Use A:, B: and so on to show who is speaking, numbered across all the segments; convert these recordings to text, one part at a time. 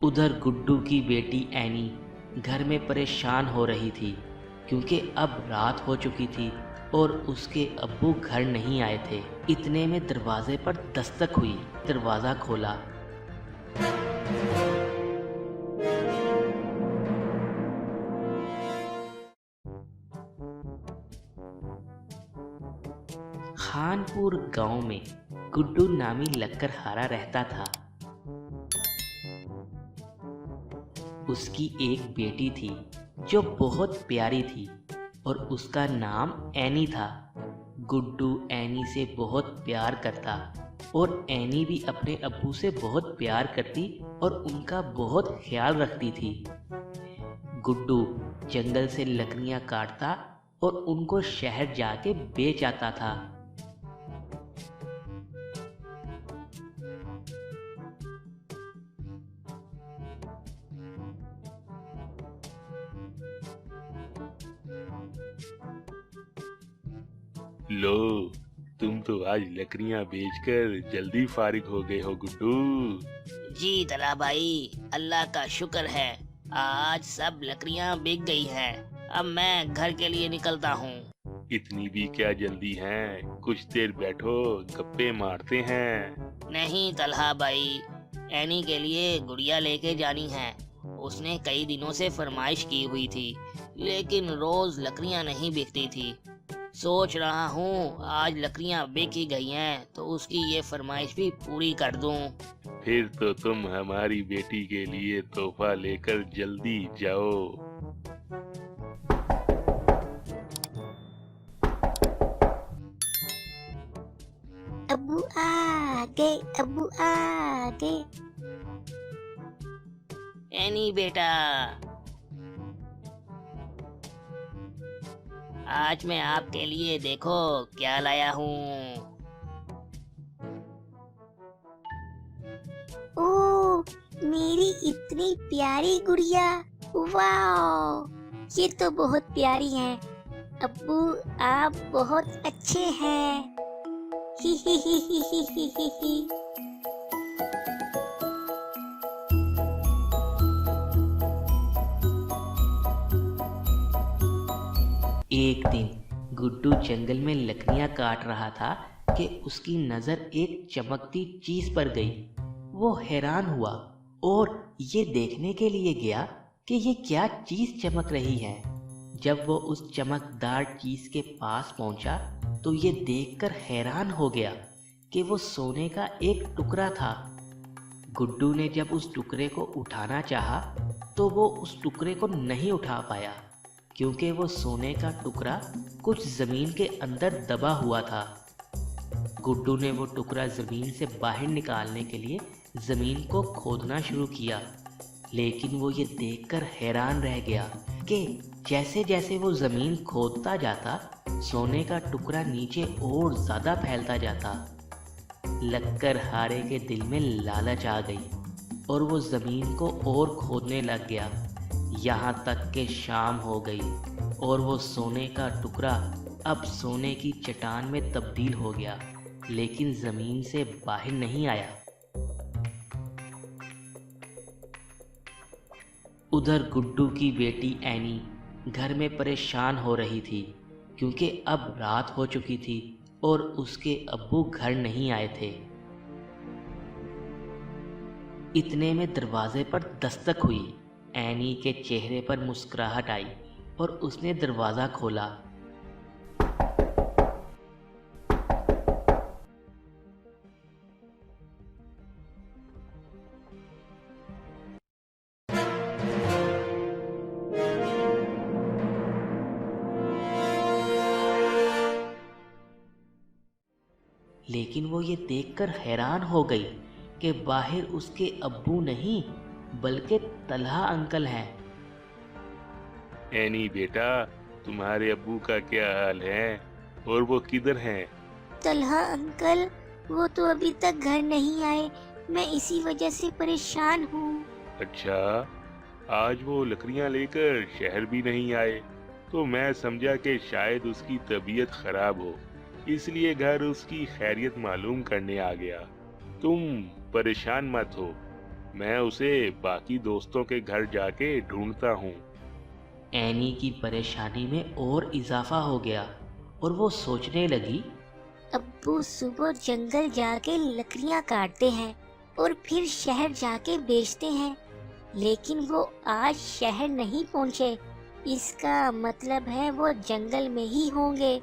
A: उधर गुड्डू की बेटी एनी घर में परेशान हो रही थी क्योंकि अब रात हो चुकी थी और उसके अब्बू घर नहीं आए थे। इतने में दरवाजे पर दस्तक हुई। दरवाज़ा खोला। खानपुर गांव में गुड्डू नामी लक्कड़हारा रहता था। उसकी एक बेटी थी जो बहुत प्यारी थी और उसका नाम एनी था। गुड्डू एनी से बहुत प्यार करता और एनी भी अपने अब्बू से बहुत प्यार करती और उनका बहुत ख्याल रखती थी। गुड्डू जंगल से लकड़ियाँ काटता और उनको शहर जाके बेच आता था।
B: लो, तुम तो आज लकड़ियां बेचकर जल्दी फारिग हो गए हो गुड्डू।
C: जी तला भाई, अल्लाह का शुक्र है। आज सब लकड़ियां बिक गई हैं। अब मैं घर के लिए निकलता हूँ।
B: इतनी भी क्या जल्दी है, कुछ देर बैठो, गप्पे मारते हैं।
C: नहीं तलहा भाई, एनी के लिए गुड़िया लेके जानी है। उसने कई दिनों से फरमाइश की हुई थी, लेकिन रोज लकड़ियां नहीं बिकती थी। सोच रहा हूँ आज लकड़ियां बिक ही गई हैं तो उसकी ये फरमाइश भी पूरी कर दूं।
B: फिर तो तुम हमारी बेटी के लिए तोहफा लेकर जल्दी जाओ।
D: अब्बू आ गए, अब्बू आ गए।
C: एनी बेटा, आज मैं आपके लिए देखो क्या लाया हूँ।
D: ओ, मेरी इतनी प्यारी गुड़िया, वाह, ये तो बहुत प्यारी हैं। अब्बू आप बहुत अच्छे हैं। ही ही ही ही ही ही ही ही।
A: एक दिन गुड्डू जंगल में लकड़ियाँ काट रहा था कि उसकी नज़र एक चमकती चीज़ पर गई। वो हैरान हुआ और ये देखने के लिए गया कि ये क्या चीज़ चमक रही है। जब वो उस चमकदार चीज़ के पास पहुंचा तो ये देखकर हैरान हो गया कि वो सोने का एक टुकड़ा था। गुड्डू ने जब उस टुकड़े को उठाना चाहा तो वो उस टुकड़े को नहीं उठा पाया क्योंकि वो सोने का टुकड़ा कुछ ज़मीन के अंदर दबा हुआ था। गुड्डू ने वो टुकड़ा ज़मीन से बाहर निकालने के लिए ज़मीन को खोदना शुरू किया, लेकिन वो ये देखकर हैरान रह गया कि जैसे जैसे वो ज़मीन खोदता जाता सोने का टुकड़ा नीचे और ज़्यादा फैलता जाता। लक्कड़हारे के दिल में लालच आ गई और वो ज़मीन को और खोदने लग गया, यहाँ तक कि शाम हो गई और वो सोने का टुकड़ा अब सोने की चट्टान में तब्दील हो गया, लेकिन ज़मीन से बाहर नहीं आया। उधर गुड्डू की बेटी एनी घर में परेशान हो रही थी क्योंकि अब रात हो चुकी थी और उसके अब्बू घर नहीं आए थे। इतने में दरवाजे पर दस्तक हुई। एनी के चेहरे पर मुस्कुराहट आई और उसने दरवाज़ा खोला। लेकिन वो ये देखकर हैरान हो गई कि बाहर उसके अब्बू नहीं बल्कि तलहा अंकल हैं।
B: एनी बेटा, तुम्हारे अब्बू का क्या हाल है और वो किधर हैं?
D: तलहा अंकल, वो तो अभी तक घर नहीं आए। मैं इसी वजह से परेशान हूँ।
B: अच्छा, आज वो लकड़ियां लेकर शहर भी नहीं आए, तो मैं समझा कि शायद उसकी तबीयत खराब हो, इसलिए घर उसकी खैरियत मालूम करने आ गया। तुम परेशान मत हो, मैं उसे बाकी दोस्तों के घर जाके ढूंढता हूँ।
A: एनी की परेशानी में और इजाफा हो गया और वो सोचने लगी,
D: अब्बू सुबह जंगल जाके लकड़ियां काटते हैं और फिर शहर जाके बेचते हैं, लेकिन वो आज शहर नहीं पहुंचे। इसका मतलब है वो जंगल में ही होंगे।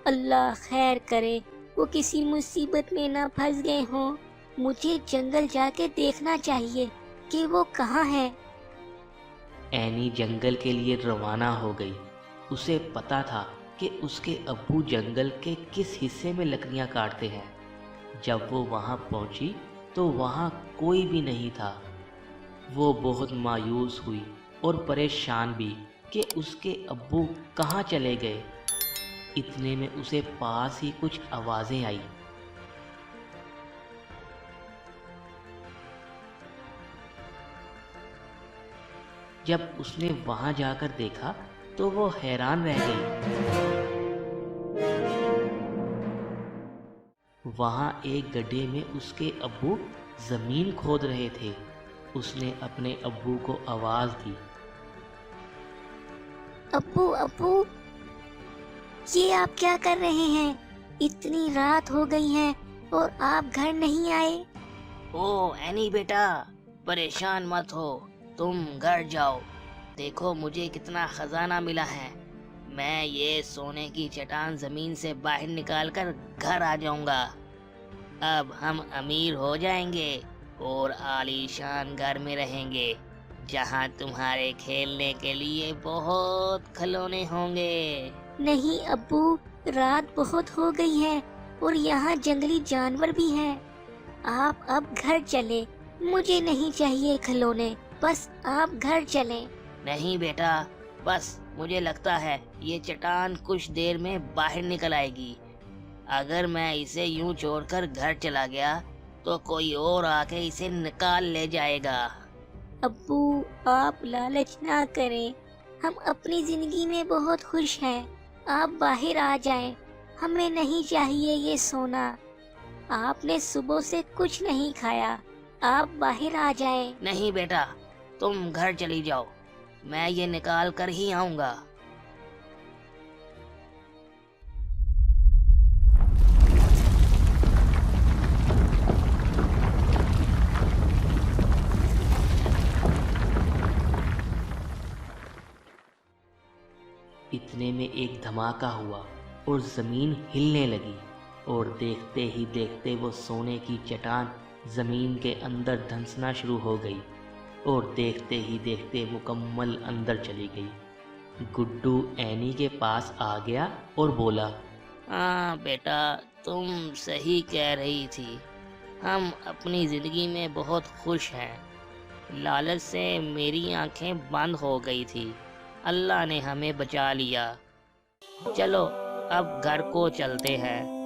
D: अल्लाह खैर करे, वो किसी मुसीबत में ना फंस गए हों। मुझे जंगल जाके देखना चाहिए कि वो कहाँ है।
A: एनी जंगल के लिए रवाना हो गई। उसे पता था कि उसके अब्बू जंगल के किस हिस्से में लकड़ियां काटते हैं। जब वो वहां पहुंची तो वहां कोई भी नहीं था। वो बहुत मायूस हुई और परेशान भी कि उसके अब्बू कहाँ चले गए। इतने में उसे पास ही कुछ आवाज़ें आई। जब उसने वहां जाकर देखा तो वो हैरान रह गई। वहां एक गड्ढे में उसके अब्बू जमीन खोद रहे थे। उसने अपने अब्बू को आवाज दी,
D: अब्बू अब्बू, ये आप क्या कर रहे हैं? इतनी रात हो गई है और आप घर नहीं आए।
C: ओ एनी बेटा, परेशान मत हो, तुम घर जाओ। देखो मुझे कितना खजाना मिला है। मैं ये सोने की चट्टान जमीन से बाहर निकाल कर घर आ जाऊंगा। अब हम अमीर हो जाएंगे और आलीशान घर में रहेंगे, जहाँ तुम्हारे खेलने के लिए बहुत खिलौने होंगे।
D: नहीं अब्बू, रात बहुत हो गई है और यहाँ जंगली जानवर भी हैं। आप अब घर चले, मुझे नहीं चाहिए खिलौने, बस आप घर चलें।
C: नहीं बेटा, बस मुझे लगता है ये चट्टान कुछ देर में बाहर निकल आएगी। अगर मैं इसे यूं छोड़कर घर चला गया तो कोई और आके इसे निकाल ले जाएगा।
D: अब्बू, आप लालच ना करें, हम अपनी जिंदगी में बहुत खुश हैं। आप बाहर आ जाएं, हमें नहीं चाहिए ये सोना। आपने सुबह से कुछ नहीं खाया, आप बाहर आ जाएं।
C: नहीं बेटा, तुम घर चली जाओ, मैं ये निकाल कर ही आऊंगा।
A: इतने में एक धमाका हुआ और जमीन हिलने लगी और देखते ही देखते वो सोने की चट्टान जमीन के अंदर धंसना शुरू हो गई और देखते ही देखते मुकम्मल अंदर चली गई। गुड्डू एनी के पास आ गया और बोला,
C: हाँ बेटा, तुम सही कह रही थी। हम अपनी जिंदगी में बहुत खुश हैं। लालच से मेरी आंखें बंद हो गई थी, अल्लाह ने हमें बचा लिया। चलो अब घर को चलते हैं।